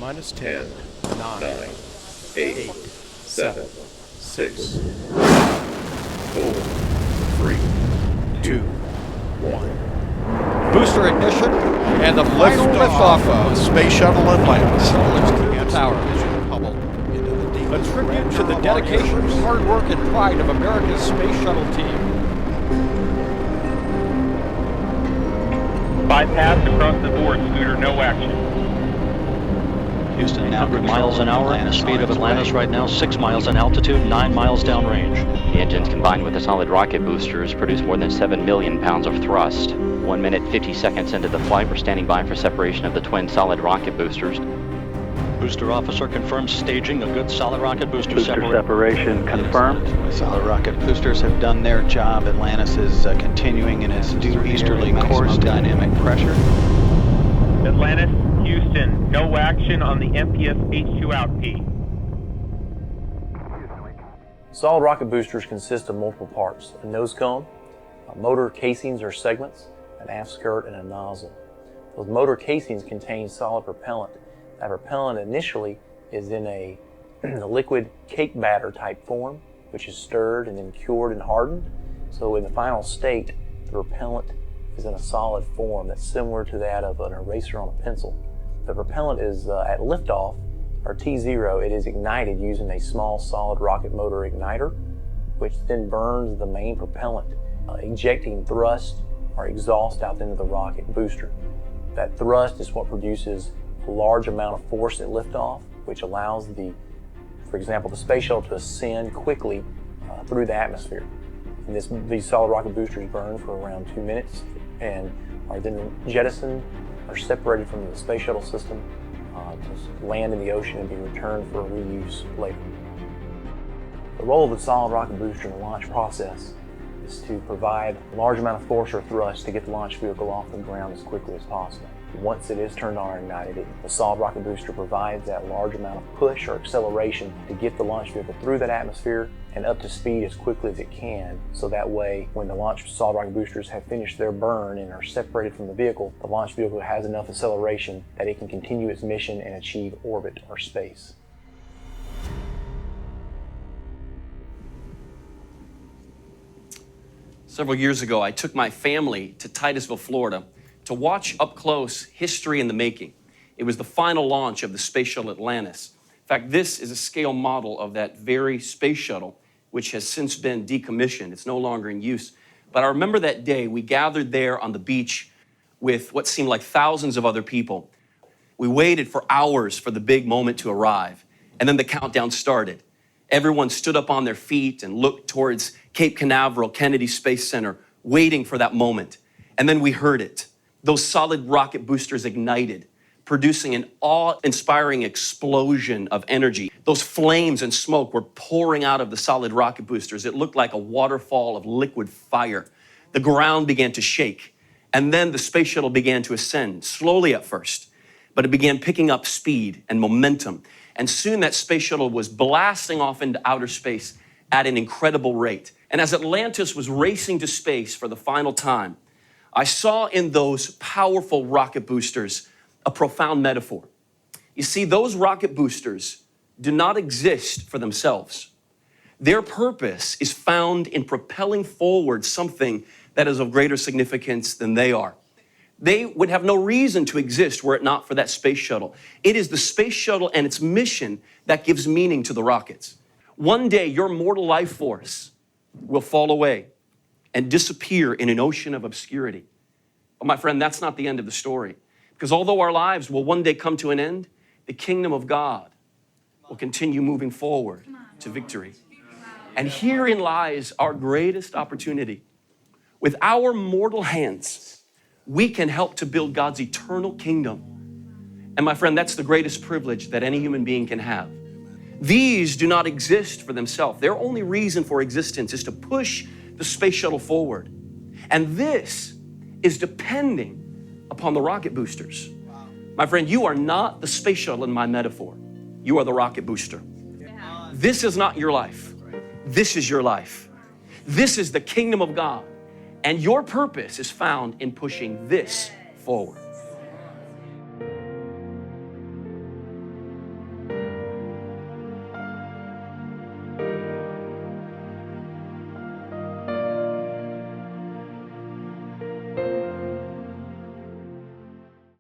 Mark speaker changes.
Speaker 1: minus 10, 9,
Speaker 2: 8, 7, 6, 4, 3,
Speaker 1: 2, 1.
Speaker 3: Booster ignition and the final liftoff of
Speaker 1: Space Shuttle Atlantis.
Speaker 3: Let's clear the tower. A tribute to the dedication, hard work, and pride of America's space shuttle team.
Speaker 4: Bypass across the board, Scooter, no action.
Speaker 5: Houston, 800 miles an hour, and the speed of Atlantis right now, 6 miles in altitude, 9 miles downrange.
Speaker 6: The engines combined with the solid rocket boosters produce more than 7 million pounds of thrust. 1 minute, 50 seconds into the flight, we're standing by for separation of the twin solid rocket boosters.
Speaker 5: Booster officer confirms staging a good solid rocket booster
Speaker 7: separation confirmed.
Speaker 8: Solid rocket boosters have done their job. Atlantis is continuing in its due easterly course. Dynamic pressure.
Speaker 4: Atlantis, Houston, no action on the MPS H2 out P.
Speaker 9: Solid rocket boosters consist of multiple parts: a nose cone, motor casings or segments, an aft skirt, and a nozzle. Those motor casings contain solid propellant. That propellant initially is in a liquid cake batter type form, which is stirred and then cured and hardened. So in the final state, the propellant is in a solid form that's similar to that of an eraser on a pencil. The propellant is at liftoff, or T0, it is ignited using a small solid rocket motor igniter, which then burns the main propellant, injecting thrust or exhaust out into the rocket booster. That thrust is what produces a large amount of force at liftoff, which allows for example, the space shuttle to ascend quickly through the atmosphere. And these solid rocket boosters burn for around 2 minutes and are then jettisoned or separated from the space shuttle system to land in the ocean and be returned for reuse later. The role of the solid rocket booster in the launch process is to provide a large amount of force or thrust to get the launch vehicle off the ground as quickly as possible. Once it is turned on or ignited, the solid rocket booster provides that large amount of push or acceleration to get the launch vehicle through that atmosphere and up to speed as quickly as it can. So that way, when the solid rocket boosters have finished their burn and are separated from the vehicle, the launch vehicle has enough acceleration that it can continue its mission and achieve orbit or space.
Speaker 10: Several years ago, I took my family to Titusville, Florida, to watch up close history in the making. It was the final launch of the Space Shuttle Atlantis. In fact, this is a scale model of that very space shuttle, which has since been decommissioned. It's no longer in use. But I remember that day, we gathered there on the beach with what seemed like thousands of other people. We waited for hours for the big moment to arrive, and then the countdown started. Everyone stood up on their feet and looked towards Cape Canaveral Kennedy Space Center, waiting for that moment. And then we heard it. Those solid rocket boosters ignited, producing an awe-inspiring explosion of energy. Those flames and smoke were pouring out of the solid rocket boosters. It looked like a waterfall of liquid fire. The ground began to shake, and then the space shuttle began to ascend, slowly at first, but it began picking up speed and momentum. And soon that space shuttle was blasting off into outer space at an incredible rate. And as Atlantis was racing to space for the final time, I saw in those powerful rocket boosters a profound metaphor. You see, those rocket boosters do not exist for themselves. Their purpose is found in propelling forward something that is of greater significance than they are. They would have no reason to exist were it not for that space shuttle. It is the space shuttle and its mission that gives meaning to the rockets. One day, your mortal life force will fall away and disappear in an ocean of obscurity. But my friend, that's not the end of the story. Because although our lives will one day come to an end, the kingdom of God will continue moving forward to victory. And herein lies our greatest opportunity. With our mortal hands, we can help to build God's eternal kingdom. And my friend, that's the greatest privilege that any human being can have. These do not exist for themselves. Their only reason for existence is to push the space shuttle forward. And this is depending upon the rocket boosters. My friend, you are not the space shuttle in my metaphor. You are the rocket booster. This is not your life. This is your life. This is the kingdom of God. And your purpose is found in pushing this forward.